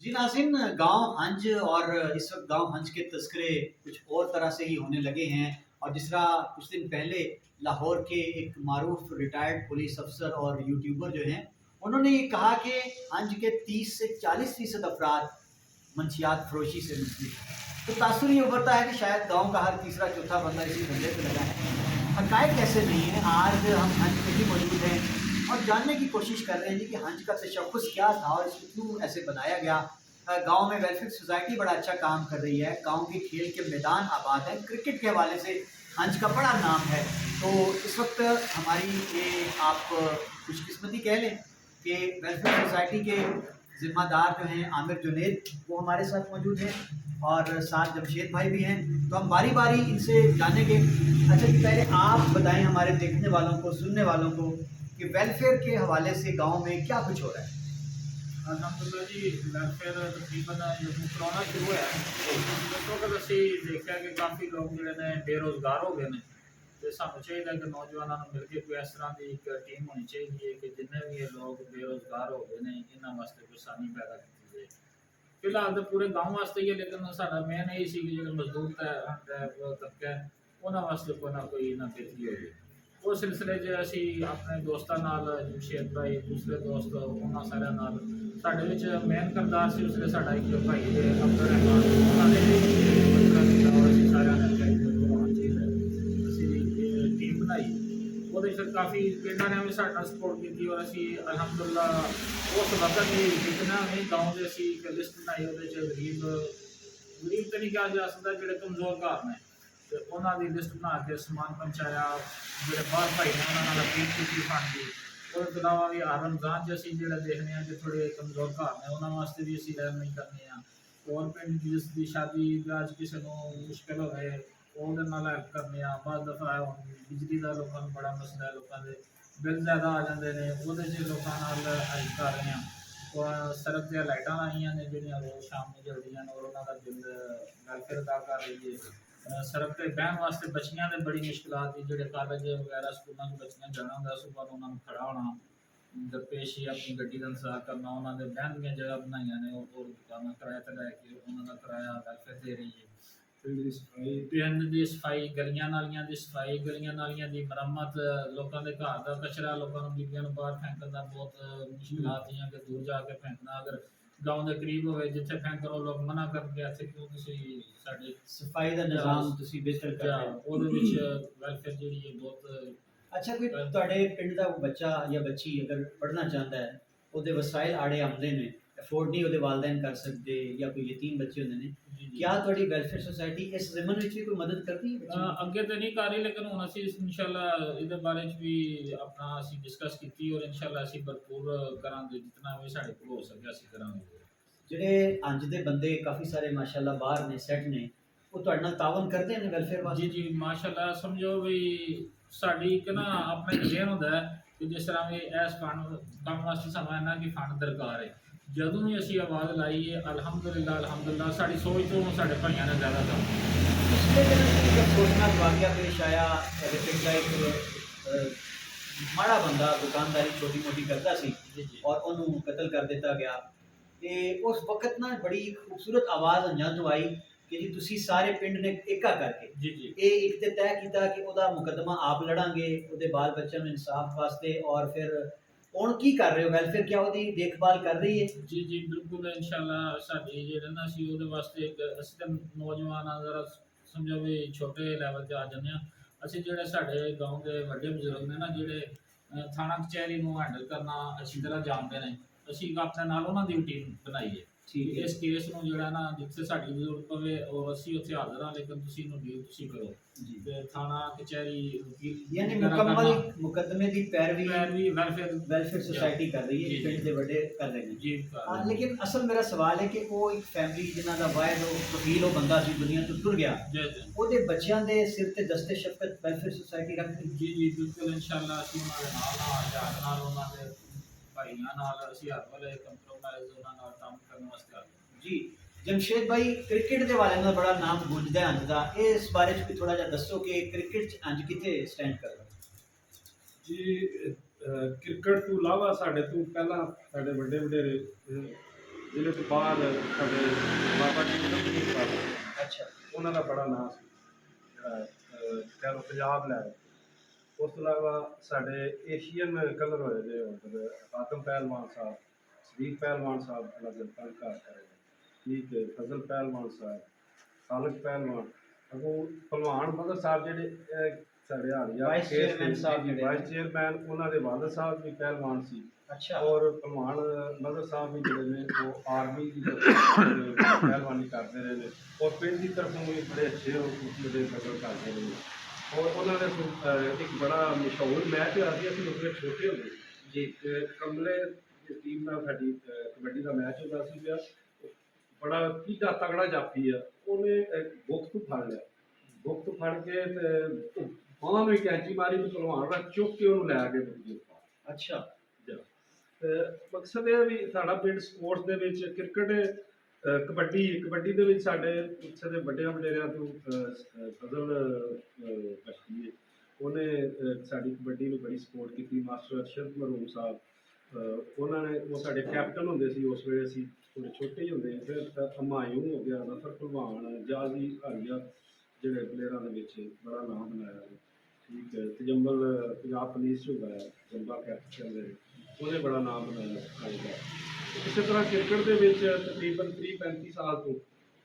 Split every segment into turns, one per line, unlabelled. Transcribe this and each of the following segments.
जी नाज़रीन, गाँव हंज और इस वक़्त गाँव हंज के तज़किरे कुछ और तरह से ही होने लगे हैं। और जिस तरह कुछ दिन पहले लाहौर के एक मारूफ़ रिटायर्ड पुलिस अफ़सर और यूट्यूबर जो हैं, उन्होंने ये कहा कि हंज के 30 से 40% अफ़राद मंशियात फ़रोशी से मुंसलिक हैं। तो तासुर ये उभरता है कि शायद गाँव का हर तीसरा चौथा बंदा इसी धंधे पे लगा है। हक़ाइक़ ऐसे नहीं है। आज हम हंज में ही मौजूद हैं और जानने की कोशिश कर रहे हैं जी कि हंज का तशख़्ख़ुस क्या था और इसको क्यों ऐसे बनाया गया। गाँव में वेलफेयर सोसाइटी बड़ा अच्छा काम कर रही है। गाँव के खेल के मैदान आबाद हैं। क्रिकेट के हवाले से हंज का बड़ा नाम है। तो इस वक़्त हमारी ये आप खुशकिस्मती कह लें कि वेलफेयर सोसाइटी के ज़िम्मेदार जो हैं आमिर जुनैद, वो हमारे साथ मौजूद हैं और साथ जमशेद भाई भी हैं। तो हम बारी-बारी इनसे जानेंगे। अच्छा जी, पहले आप बताएँ हमारे देखने वालों को, सुनने वालों को कि वेलफेयर के हवाले से गाँव में क्या कुछ हो रहा है?
अलहमदुल्ला जी, वेलफेयर तकरीबन ਜਦੋਂ ਕਰੋਨਾ ਸ਼ੁਰੂ ਹੋਇਆ ਉਸ ਵਕਤ ਅਸੀਂ ਦੇਖਿਆ ਕਿ ਕਾਫੀ ਲੋਕ ਜਿਹੜੇ ਨੇ ਬੇਰੁਜ਼ਗਾਰ ਹੋ ਗਏ ਨੇ ਤੇ ਸਾਨੂੰ ਚਾਹੀਦਾ ਕਿ ਨੌਜਵਾਨਾਂ ਨੂੰ ਮਿਲ ਕੇ ਕੋਈ ਇਸ ਤਰ੍ਹਾਂ ਦੀ ਇੱਕ ਟੀਮ ਹੋਣੀ ਚਾਹੀਦੀ ਹੈ ਕਿ ਜਿੰਨੇ ਵੀ ਇਹ ਲੋਕ ਬੇਰੁਜ਼ਗਾਰ ਹੋ ਗਏ ਨੇ ਇਹਨਾਂ ਵਾਸਤੇ ਕੋਈ ਆਸਾਨੀ ਪੈਦਾ ਕੀਤੀ ਜਾਏ। ਫਿਲਹਾਲ ਤਾਂ ਪੂਰੇ ਗਾँव ਵਾਸਤੇ ਹੀ ਹੈ, ਲੇਕਿਨ ਸਾਡਾ ਮੇਨ ਇਹ ਸੀ ਕਿ ਜਿਹੜੇ ਮਜ਼ਦੂਰ ਤਬਕਾ ਹੈ ਉਹਨਾਂ ਵਾਸਤੇ ਕੋਈ ਨਾ ਕੋਈ ਨਾ ਬਿਹਤਰੀ ਹੋਵੇ। ਉਸ ਸਿਲਸਿਲੇ 'ਚ ਅਸੀਂ ਆਪਣੇ ਦੋਸਤਾਂ ਨਾਲ ਜਮਸ਼ੇਦ ਭਾਈ, ਦੂਸਰੇ ਦੋਸਤ, ਉਹਨਾਂ ਸਾਰਿਆਂ ਨਾਲ ਸਾਡੇ ਵਿੱਚ ਮੇਨ ਕਿਰਦਾਰ ਸੀ ਉਸਲੇ ਸਾਡਾ ਇੱਕ ਭਾਈ ਦੇ ਅਬਦੁਲ ਰਹਿਮਾਨ, ਉਹਨਾਂ ਨੇ ਮਸ਼ਵਰਾ ਕੀਤਾ ਔਰ ਅਸੀਂ ਸਾਰਿਆਂ ਨੇ ਕਿਹਾ ਕਿ ਹੋਣਾ ਚਾਹੀਦਾ ਹੈ। ਅਸੀਂ ਟੀਮ ਬਣਾਈ, ਉਹਦੇ 'ਚ ਫਿਰ ਕਾਫੀ ਪਿੰਡਾਂ ਨੇ ਵੀ ਸਾਡਾ ਸਪੋਰਟ ਕੀਤੀ ਔਰ ਅਸੀਂ ਅਲਹਮਦੁਲਿਲਾ ਉਸ ਵਕਤ ਹੀ ਜਿਤਨਾ ਵੀ ਗਾँव ਦੇ ਅਸੀਂ ਇੱਕ ਲਿਸਟ ਬਣਾਈ, ਉਹਦੇ 'ਚ ਗਰੀਬ ਤਾਂ ਨਹੀਂ ਕਿਹਾ ਜਾ ਸਕਦਾ, ਜਿਹੜੇ ਕਮਜ਼ੋਰ ਘਰ ਨੇ ਤੇ ਉਹਨਾਂ ਦੀ ਲਿਸਟ ਬਣਾ ਕੇ ਸਮਾਨ ਪਹੁੰਚਾਇਆ। ਜਿਹੜੇ ਬਾਹਰ ਭਾਈ ਨੇ ਉਹਨਾਂ ਨਾਲ ਅਪੀਲ ਕੀਤੀ ਫੰਡ ਦੀ। ਉਹਦੇ ਤੋਂ ਇਲਾਵਾ ਵੀ ਹਰ ਰਮਜ਼ਾਨ 'ਚ ਅਸੀਂ ਜਿਹੜਾ ਦੇਖਦੇ ਹਾਂ ਕਿ ਥੋੜ੍ਹੇ ਕਮਜ਼ੋਰ ਘਰ ਨੇ ਉਹਨਾਂ ਵਾਸਤੇ ਵੀ ਅਸੀਂ ਰਹਿਮ ਨਹੀਂ ਕਰਨੇ ਹਾਂ। ਹੋਰ ਪਿੰਡ ਜਿਸ ਦੀ ਸ਼ਾਦੀ ਜਾਂ ਕਿਸੇ ਨੂੰ ਮੁਸ਼ਕਿਲ ਹੋਵੇ ਉਹਦੇ ਨਾਲ ਹੈਲਪ ਕਰਨੇ ਆ। ਬਾਅਦ ਦਫਾ ਬਿਜਲੀ ਦਾ ਲੋਕਾਂ ਨੂੰ ਬੜਾ ਮਸਲਾ ਹੈ, ਲੋਕਾਂ ਦੇ ਬਿੱਲ ਜ਼ਿਆਦਾ ਆ ਜਾਂਦੇ ਨੇ, ਉਹਦੇ 'ਚ ਲੋਕਾਂ ਨਾਲ ਹੈਲਪ ਕਰ ਰਹੇ ਹਾਂ। ਔਰ ਸੜਕ 'ਤੇ ਲਾਈਟਾਂ ਲਾਈਆਂ ਨੇ ਜਿਹੜੀਆਂ ਰੋਜ਼ ਸ਼ਾਮ ਨੂੰ ਜਲਦੀਆਂ ਨੇ ਔਰ ਉਹਨਾਂ ਦਾ ਬਿੱਲ ਵੈਲਫੇਅਰ ਅਦਾ ਕਰ ਰਹੀ ਹੈ। ਸੜਕ 'ਤੇ ਬਹਿਣ ਵਾਸਤੇ ਬੱਚੀਆਂ ਦੇ ਬੜੀ ਮੁਸ਼ਕਿਲਾਤ ਸੀ, ਜਿਹੜੇ ਕਾਲਜ ਵਗੈਰਾ ਸਕੂਲਾਂ 'ਚ ਬੱਚੀਆਂ ਜਾਣਾ ਹੁੰਦਾ ਸੁਬਾਹ ਨੂੰ ਉਹਨਾਂ ਨੂੰ ਖੜ੍ਹਾ ਹੋਣਾ, ਦਰਪੇਸ਼ ਹੀ ਆਪਣੀ ਗੱਡੀ ਦਾ ਇੰਤਜ਼ਾਰ ਕਰਨਾ। ਉਹਨਾਂ ਦੇ ਬਹਿਣ ਦੀਆਂ ਜਗ੍ਹਾ ਬਣਾਈਆਂ ਨੇ ਉਹ ਦੁਕਾਨਾਂ ਕਿਰਾਏ 'ਤੇ ਲੈ ਕੇ ਉਹਨਾਂ ਦਾ ਕਿਰਾਇਆ ਵੈਲਫੇਅਰ ਦੇ ਰਹੀ ਹੈ। ਪਿੰਡ ਦੀ ਸਫਾਈ, ਗਲੀਆਂ ਨਾਲੀਆਂ ਦੀ ਸਫਾਈ, ਗਲੀਆਂ ਨਾਲੀਆਂ ਦੀ ਮੁਰੰਮਤ, ਲੋਕਾਂ ਦੇ ਘਰ ਦਾ ਕਚਰਾ, ਲੋਕਾਂ ਨੂੰ ਬੀਬੀਆਂ ਨੂੰ ਬਾਹਰ ਫੈਂਕਣ ਦਾ ਬਹੁਤ ਮੁਸ਼ਕਿਲਾਤ ਆਈਆਂ ਕਿ ਦੂਰ ਜਾ ਕੇ ਫੈਂਕਣਾ। ਅਗਰ गाँव के करीब होवे जिथे फैंक करो लोग मना करके इत्थे क्यों तुसीं साडे
सफाई का निज़ाम तुसीं बेहतर कर रहे हो।
ਉਹਦੇ ਵਿੱਚ ਵੈਲਫੇਅਰ ਜਿਹੜੀ ਹੈ ਬਹੁਤ।
अच्छा, कोई तुहाडे पिंड दा बच्चा या बच्ची अगर पढ़ना चाहता है, ਉਹਦੇ ਵਸਾਇਲ ਆੜੇ ਆਉਂਦੇ ਨੇ, ਅਫੋਰਡ ਨਹੀਂ ਉਹਦੇ ਵਾਲਿदैन ਕਰ ਸਕਦੇ ਜਾਂ ਕੋਈ ਯਤੀਮ ਬੱਚੇ ਹੁੰਦੇ ਨੇ, क्या ਤੁਹਾਡੀ ਵੈਲਫੇਅਰ ਸੁਸਾਇਟੀ ਇਸ ਜ਼ਮਨ ਵਿੱਚ ਵੀ ਕੋਈ ਮਦਦ ਕਰਦੀ ਹੈ?
ਅੱਗੇ ਤਾਂ ਨਹੀਂ ਕਰ ਰਹੀ, ਲੇਕਿਨ ਹੁਣ ਅਸੀਂ ਇਨਸ਼ਾਅੱਲਾ ਇਹਦੇ ਬਾਰੇ 'ਚ ਵੀ ਆਪਣਾ ਅਸੀਂ ਡਿਸਕਸ ਕੀਤੀ ਔਰ ਇਨਸ਼ਾਅੱਲਾ ਅਸੀਂ ਭਰਪੂਰ ਕਰਾਂਗੇ, ਜਿਤਨਾ ਵੀ ਸਾਡੇ ਕੋਲ ਹੋ ਸਕੇ ਅਸੀਂ ਕਰਾਂਗੇ।
ਜਿਹੜੇ ਅੰਜ ਦੇ ਬੰਦੇ ਕਾਫੀ ਸਾਰੇ ਮਾਸ਼ਾਅੱਲਾ ਬਾਹਰ ਨੇ, ਸੈੱਟ ਨੇ, ਉਹ ਤੁਹਾਡੇ ਨਾਲ ਤਾਵਨ ਕਰਦੇ ਨੇ ਵੈਲਫੇਅਰ ਵਾਸਤੇ?
ਜੀ ਮਾਸ਼ਾਅੱਲਾ, ਸਮਝੋ ਵੀ ਸਾਡੀ ਇੱਕ ਨਾ ਆਪਣਾ ਜਜ਼ਨ ਹੁੰਦਾ ਹੈ ਕਿ ਜਿਸ ਤਰ੍ਹਾਂ ਵੀ ਇਸ ਫੰਡ ਕੰਮ ਵਾਸਤੇ ਸਾਨੂੰ ਇਹਨਾਂ ਕਿ ਫੰਡ ਦਰਕਾਰ ਹੈ। ਜਦੋਂ ਵੀ ਅਸੀਂ ਆਵਾਜ਼ ਲਾਈ ਹੈ ਅਲਹਮਦੁਲਿਲਾ ਸਾਡੀ ਸੋਚ ਤੋਂ ਸਾਡੇ ਭਾਈਆਂ ਨੇ ਜ਼ਿਆਦਾ ਕੰਮ।
पिछले दिन एक अफसोसनाक वाक़या पेश आया। पिंड का एक माड़ा बंदा दुकानदारी छोटी मोटी करता सी और उन्होंने कतल कर दिता गया। ते उस वक्त ना बड़ी खूबसूरत आवाज़ अंजां तो आई कि जी तुसी सारे पिंड ने एका करके ये एक ते तय किया कि ओदा मुकदमा आप लड़ांगे ओदे बाल बच्चों में इंसाफ वास्ते। और फिर ਹੁਣ ਕੀ ਕਰ ਰਹੇ ਹੋ? ਵੈਲਫੇਅਰ क्या ਉਹਦੀ ਦੇਖਭਾਲ ਕਰ ਰਹੀ ਹੈ?
ਜੀ ਬਿਲਕੁਲ ਇਨਸ਼ਾਅੱਲਾ। ਸਾਡੀ ਜਿਹੜਾ ਨਾ ਸੀ ਉਹਦੇ ਵਾਸਤੇ ਇੱਕ ਅਸੀਂ ਤਾਂ ਨੌਜਵਾਨ ਆ, ਜ਼ਰਾ ਸਮਝੋ ਵੀ ਛੋਟੇ ਲੈਵਲ 'ਤੇ ਆ ਜਾਂਦੇ ਹਾਂ। ਅਸੀਂ ਜਿਹੜੇ ਸਾਡੇ ਗਾँव ਦੇ ਵੱਡੇ ਬਜ਼ੁਰਗ ਨੇ ਨਾ, ਜਿਹੜੇ ਥਾਣਾ ਕਚਹਿਰੀ ਨੂੰ ਹੈਂਡਲ ਕਰਨਾ ਅੱਛੀ ਤਰ੍ਹਾਂ ਜਾਣਦੇ ਨੇ, ਅਸੀਂ ਆਪਣੇ ਨਾਲ ਉਹਨਾਂ ਦੀ ਟੀਮ ਬਣਾਈ ਹੈ।
ਠੀਕ ਹੈ।
ਇਸ ਕੇਸ ਨੂੰ ਜਿਹੜਾ ਨਾ ਜਿੱਥੇ ਸਾਡੀ ਜ਼ਰੂਰਤ ਪਵੇ ਉਹ ਅਸੀਂ ਉੱਥੇ ਹਾਜ਼ਰ ਹਾਂ, ਲੇਕਿਨ ਤੁਸੀਂ ਇਹਨੂੰ ਡੀਲ ਤੁਸੀਂ ਕਰੋ
ਜੀ।
ਤੇ ਥਾਣਾ ਕਚਹਿਰੀ ਵਕੀਲ
यानी मुकम्मल मुकदमे की पैरवी
ਵੈਲਫੇਅਰ
सोसाइटी कर रही है,
जी,
पिंड के बड़े कर रहे हैं।
जी
हाँ, लेकिन असल मेरा सवाल है कि वो एक फैमिली जिन्हों का वायद वकील वो बंदा सी दुनिया तो टुर गया, ਉਹਦੇ ਬੱਚਿਆਂ ਦੇ ਸਿਰ ਤੇ ਦਸਤੇ ਸ਼ਫਕਤ ਵੈਲਫੇਅਰ ਸੁਸਾਇਟੀ ਰੱਖ ਰਹੀ।
ਜੀ ਬਿਲਕੁਲ ਇਨਸ਼ਾਅੱਲਾ ਅਸੀਂ ਉਹਨਾਂ ਦੇ ਨਾਲ ਉਹਨਾਂ ਦੇ ਭਾਈਆਂ ਨਾਲ ਅਸੀਂ ਹਰ ਵੇਲੇ ਕੰਪਰੋਮਾਈਜ਼ ਉਹਨਾਂ ਨਾਲ ਕੰਮ ਕਰਨ ਵਾਸਤੇ ਆ
जी जमशेद भाई, क्रिकेट के बारे में बड़ा नाम गूंजदा है अंज का, इस बारे में भी थोड़ा जा दसो कि क्रिकेट अंज किथे स्टैंड कर रहा
जी क्रिकेट तो इलावा साढ़े तो पहला साढ़े बड़े वडेरे ਜ਼ਿਲ੍ਹੇ ਤੋਂ ਬਾਹਰ ਸਾਡੇ ਬਾਬਾ ਜੀ ਦੀ ਬਾਬਾ
ਅੱਛਾ
ਉਹਨਾਂ ਦਾ ਬੜਾ ਨਾਮ ਸੀ, ਜਿਹੜਾ ਕਹਿ ਲਓ ਪੰਜਾਬ ਲੈਵਲ। ਉਸ ਤੋਂ ਇਲਾਵਾ ਸਾਡੇ ਏਸ਼ੀਅਨ ਕਲਰ ਹੋਏ ਨੇ ਉਧਰ ਆਤਮ ਪਹਿਲਵਾਨ ਸਾਹਿਬ, ਸਦੀਕ ਪਹਿਲਵਾਨ ਸਾਹਿਬ ਅਲੱਗ ਤੰਗ ਕਰ ਰਹੇ ਨੇ, ਠੀਕ ਹੈ, ਫਜ਼ਲ ਪਹਿਲਵਾਨ ਸਾਹਿਬ, ਖਾਲਕ ਪਹਿਲਵਾਨ, ਅੱਗੋਂ ਭਲਵਾਨ ਮਦਰ ਸਾਹਿਬ ਜਿਹੜੇ ਸਾਡੇ ਹਾਲੀਆ
ਵਾਈਸ ਚੇਅਰਮੈਨ ਸਾਹਿਬ ਜਿਹੜੇ
ਵਾਈਸ ਚੇਅਰਮੈਨ, ਉਹਨਾਂ ਦੇ ਵਾਲਦ ਸਾਹਿਬ ਵੀ ਪਹਿਲਵਾਨ ਸੀ।
ਅੱਛਾ
ਔਰ ਭਲਵਾਨ ਮਦਰ ਸਾਹਿਬ ਵੀ ਜਿਹੜੇ ਨੇ ਉਹ ਆਰਮੀ ਦੀ ਪਹਿਲਵਾਨੀ ਕਰਦੇ ਰਹੇ ਨੇ, ਔਰ ਪਿੰਡ ਦੀ ਤਰਫੋਂ ਵੀ ਬੜੇ ਅੱਛੇ ਜਿਹੜੇ ਕਦਰ ਕਰਦੇ ਰਹੇ ਨੇ। ਔਰ ਉਹਨਾਂ ਦੇ ਇੱਕ ਬੜਾ ਮਸ਼ਹੂਰ ਮੈਚ ਹੋਇਆ ਸੀ, ਅਸੀਂ ਲੋਕ ਛੋਟੇ ਹੁੰਦੇ
ਜੀ
ਤੇ ਕਮਲੇ ਦੀ ਟੀਮ ਨਾਲ ਸਾਡੀ ਕਬੱਡੀ ਦਾ ਮੈਚ ਹੁੰਦਾ ਸੀਗਾ। ਬੜਾ ਕਿੱਡਾ ਤਗੜਾ ਜਾਫੀ ਆ, ਉਹਨੇ ਬੁੱਕ ਤੋਂ ਫੜ ਲਿਆ, ਬੁੱਕ ਤੋਂ ਫੜ ਕੇ ਤੇ ਉਹਨਾਂ ਨੂੰ ਕੈਂਚੀ ਮਾਰੀ ਤੇ ਭਲਵਾਨ ਦਾ ਚੁੱਕ ਕੇ ਉਹਨੂੰ ਲੈ ਕੇ ਬੱਜੀ।
ਅੱਛਾ
ਤੇ ਮਕਸਦ ਇਹ ਵੀ ਸਾਡਾ ਪਿੰਡ ਸਪੋਰਟਸ ਦੇ ਵਿੱਚ ਕ੍ਰਿਕਟ, ਕਬੱਡੀ ਦੇ ਵਿੱਚ ਸਾਡੇ ਉੱਥੇ ਦੇ ਵੱਡਿਆਂ ਵਡੇਰਿਆਂ ਤੋਂ ਫਜ਼ਲ ਕਸ਼ਤੀ ਹੈ, ਉਹਨੇ ਸਾਡੀ ਕਬੱਡੀ ਨੂੰ ਬੜੀ ਸਪੋਰਟ ਕੀਤੀ। ਮਾਸਟਰ ਅਰਸ਼ਦ ਮਰਹੂਮ ਸਾਹਿਬ, ਉਹਨਾਂ ਨੇ, ਉਹ ਸਾਡੇ ਕੈਪਟਨ ਹੁੰਦੇ ਸੀ ਉਸ ਵੇਲੇ, ਅਸੀਂ ਥੋੜ੍ਹੇ ਛੋਟੇ ਹੀ ਹੁੰਦੇ। ਫਿਰ ਹਮਾਯੂੰ ਹੋ ਗਿਆ, ਨਫਰ ਭਲਵਾਨ, ਜਾਜ਼ੀ ਹਾਲੀਆ, ਜਿਹੜੇ ਪਲੇਅਰਾਂ ਦੇ ਵਿੱਚ ਬੜਾ ਨਾਮ ਬਣਾਇਆ। ਠੀਕ ਹੈ, ਤਜੰਬਲ ਪੰਜਾਬ ਪੁਲਿਸ 'ਚ ਹੋਇਆ, ਜੰਬਾ ਕੈਪਟਨ ਦੇ, ਉਹਨੇ ਬੜਾ ਨਾਮ ਬਣਾਇਆ ਆਏਗਾ। ਇਸੇ ਤਰ੍ਹਾਂ ਕ੍ਰਿਕਟ ਦੇ ਵਿੱਚ ਤਕਰੀਬਨ 30-35 ਸਾਲ ਤੋਂ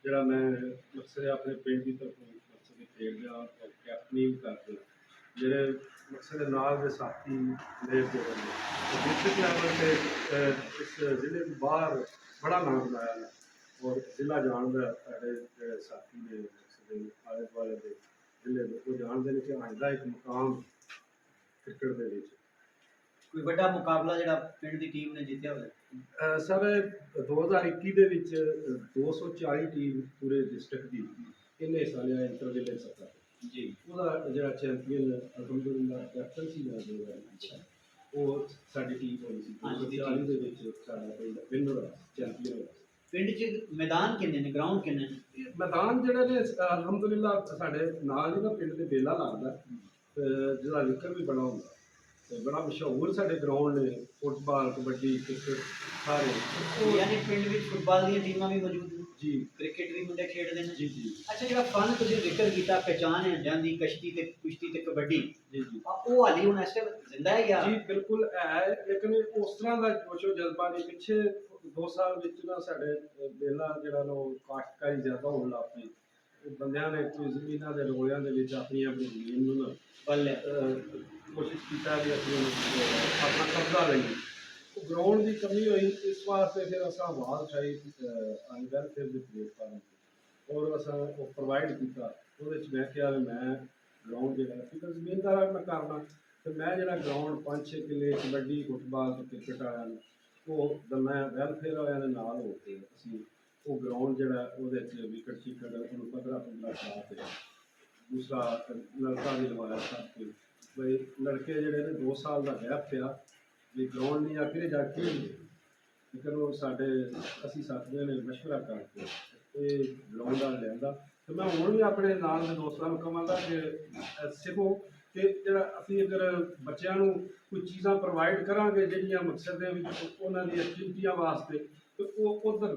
ਜਿਹੜਾ ਮੈਂ ਮਕਸਦ ਆਪਣੇ ਪਿੰਡ ਦੀ ਤਰਫੋਂ ਮਕਸਦ ਖੇਡਦਾ ਔਰ ਕੈਪਟਨੀ ਵੀ ਕਰਦੇ, ਜਿਹੜੇ ਮਕਸਦ ਦੇ ਨਾਲ ਦੇ ਸਾਥੀ ਮੇਰੇ ਜਿਹੜੇ ਨੇ ਡਿਸਟ੍ਰਿਕਟ ਲੈਵਲ 'ਤੇ ਇਸ ਜ਼ਿਲ੍ਹੇ ਤੋਂ ਬਾਹਰ ਬੜਾ ਨਾਮ ਬਣਾਇਆ ਹੈ। ਔਰ ਜ਼ਿਲ੍ਹਾ ਜਾਣਦਾ, ਸਾਡੇ ਜਿਹੜੇ ਸਾਥੀ ਨੇ ਮਕਸਦ ਦੇ ਆਲੇ ਦੁਆਲੇ ਦੇ ਜ਼ਿਲ੍ਹੇ ਦੇ, ਉਹ ਜਾਣਦੇ ਨੇ ਕਿ ਅੱਜ ਦਾ ਇੱਕ ਮੁਕਾਮ ਕ੍ਰਿਕਟ ਦੇ ਵਿੱਚ।
ਕੋਈ ਵੱਡਾ ਮੁਕਾਬਲਾ ਜਿਹੜਾ ਪਿੰਡ ਦੀ ਟੀਮ ਨੇ ਜਿੱਤਿਆ ਹੋਵੇ?
ਸਰ 2021 ਦੇ ਵਿੱਚ 240 ਟੀਮ ਪੂਰੇ ਡਿਸਟ੍ਰਿਕਟ ਦੀ ਇਹਨੇ ਹਿੱਸਾ ਲਿਆ ਇੰਟਰ ਵਿਲੇਜ ਸੱਤਾ
ਜੀ।
ਉਹਦਾ ਜਿਹੜਾ ਚੈਂਪੀਅਨ ਅਲਹਮਦੁਲਿਲਾ ਕੈਪਟਨ ਸੀ ਮੈਂ ਜੋ ਹੈ,
ਅੱਛਾ
ਉਹ ਸਾਡੀ ਟੀਮ ਹੋਈ ਸੀ। 2040 ਦੇ ਵਿੱਚ ਸਾਡਾ ਪਿੰਡ ਵਿਨਰ ਹੋਇਆ, ਚੈਂਪੀਅਨ ਹੋਇਆ।
ਪਿੰਡ 'ਚ ਮੈਦਾਨ ਕਿੰਨੇ ਨੇ, ਗਰਾਊਂਡ ਕਿੰਨੇ ਨੇ?
ਇਹ ਮੈਦਾਨ ਜਿਹੜੇ ਨੇ ਅਲਹਮਦੁਲਿਲਾ ਸਾਡੇ ਨਾਲ ਹੀ ਨਾ ਪਿੰਡ ਦੇ ਬੇਲਾ ਲੱਗਦਾ, ਜਿਹਦਾ ਜ਼ਿਕਰ ਵੀ ਬੜਾ ਹੁੰਦਾ ਤੇ ਬੜਾ ਮਸ਼ਹੂਰ ਸਾਡੇ ਗਰਾਊਂਡ ਨੇ, ਫੁੱਟਬਾਲ, ਕਬੱਡੀ, ਕ੍ਰਿਕਟ ਸਾਰੇ।
ਯਾਨੀ ਪਿੰਡ ਵਿੱਚ ਫੁੱਟਬਾਲ ਦੀਆਂ ਟੀਮਾਂ ਵੀ ਮੌਜੂਦ ਨੇ
ਜੀ,
ਕ੍ਰਿਕਟ ਵੀ ਮੁੰਡੇ ਖੇਡਦੇ ਨੇ
ਜੀ ਜੀ
ਅੱਛਾ ਜਿਹੜਾ ਫਨ ਤੁਸੀਂ ਜ਼ਿਕਰ ਕੀਤਾ, ਪਹਿਚਾਣ ਹੈ ਜਾਂਦੀ ਕਸ਼ਤੀ ਤੇ ਕੁਸ਼ਤੀ ਤੇ ਕਬੱਡੀ,
ਜੀ ਜੀ
ਉਹ ਹਾਲੀ ਹੁਣ ਇਸ ਟਾਈਮ ਜ਼ਿੰਦਾ ਹੈ ਜਾਂ?
ਜੀ ਬਿਲਕੁਲ ਹੈ, ਲੇਕਿਨ ਉਸ ਤਰ੍ਹਾਂ ਦਾ ਜੋਸ਼ੋ ਜਜ਼ਬਾ ਨਹੀਂ। ਪਿੱਛੇ 2 ਸਾਲ ਵਿੱਚ ਨਾ ਸਾਡੇ ਬੇਲਾ ਜਿਹੜਾ ਨਾ ਉਹ ਕਾਸ਼ਤਕਾਰੀ ਜ਼ਿਆਦਾ ਹੋਣ ਲੱਗ ਪਈ, ਬੰਦਿਆਂ ਨੇ ਕੋਈ ਜ਼ਮੀਨਾਂ ਦੇ ਰੋਲਿਆਂ ਦੇ ਵਿੱਚ ਆਪਣੀ ਜ਼ਮੀਨ ਨੂੰ ਨਾ
ਬੱਲੇ
ਕੋਸ਼ਿਸ਼ ਕੀਤਾ ਵੀ ਅਸੀਂ ਆਪਣਾ ਕਬਜ਼ਾ ਲਈਏ। ਉਹ ਗਰਾਊਂਡ ਦੀ ਕਮੀ ਹੋਈ, ਇਸ ਵਾਸਤੇ ਫਿਰ ਅਸਾਂ ਆਵਾਜ਼ ਉਠਾਈ ਵੈਲਫੇਅਰ ਦੇ ਪਲੇਟਫਾਰਮ 'ਤੇ, ਔਰ ਅਸਾਂ ਉਹ ਪ੍ਰੋਵਾਈਡ ਕੀਤਾ। ਉਹਦੇ 'ਚ ਮੈਂ ਕਿਹਾ ਵੀ ਮੈਂ ਗਰਾਊਂਡ ਜਿਹੜਾ ਕਿਉਂਕਿ ਜ਼ਮੀਨਦਾਰ ਮੈਂ ਕਰਨਾ, ਤੇ ਮੈਂ ਜਿਹੜਾ ਗਰਾਊਂਡ 5-6 ਕਿੱਲੇ ਕਬੱਡੀ, ਫੁੱਟਬਾਲ ਅਤੇ ਕ੍ਰਿਕਟ ਵਾਲਿਆਂ ਨੂੰ ਉਹ ਮੈਂ ਵੈਲਫੇਅਰ ਵਾਲਿਆਂ ਦੇ ਨਾਲ ਹੋ ਕੇ ਅਸੀਂ ਉਹ ਗਰਾਊਂਡ ਜਿਹੜਾ ਉਹਦੇ 'ਚ ਵਿਕਟ ਸ਼ਿਕਟ ਉਹਨੂੰ 15-15 ਸਾਲ ਤੇ ਦੂਸਰਾ ਨਲਕਾ ਵੀ ਲਵਾਇਆ ਸਭ ਕੇ ਬਈ ਲੜਕੇ ਜਿਹੜੇ ਨੇ 2 ਸਾਲ ਦਾ ਗੈਪ ਪਿਆ ਵੀ ਗਰਾਊਂਡ ਨਹੀਂ ਆਖਿਰ ਜਾ ਕੇ ਲੇਕਿਨ ਉਹ ਸਾਡੇ ਅਸੀਂ ਸਾਥੀਆਂ ਨੇ ਮਸ਼ਵਰਾ ਕਰਕੇ ਇਹ ਗਰਾਊਂਡ ਦਾ ਲਿਆਂਦਾ। ਤੇ ਮੈਂ ਹੁਣ ਵੀ ਆਪਣੇ ਨਾਲ ਦੇ ਦੋਸਤਾਂ ਨੂੰ ਕਹਾਂਗਾ ਕਿ ਸਿੱਖੋ ਕਿ ਜਿਹੜਾ ਅਸੀਂ ਅਗਰ ਬੱਚਿਆਂ ਨੂੰ ਕੋਈ ਚੀਜ਼ਾਂ ਪ੍ਰੋਵਾਈਡ ਕਰਾਂਗੇ ਜਿਹੜੀਆਂ ਮਕਸਦ ਦੇ ਵਿੱਚ ਉਹਨਾਂ ਦੀਆਂ ਐਕਟੀਵਿਟੀਆਂ ਵਾਸਤੇ, ਤੇ ਉਹ ਉਧਰ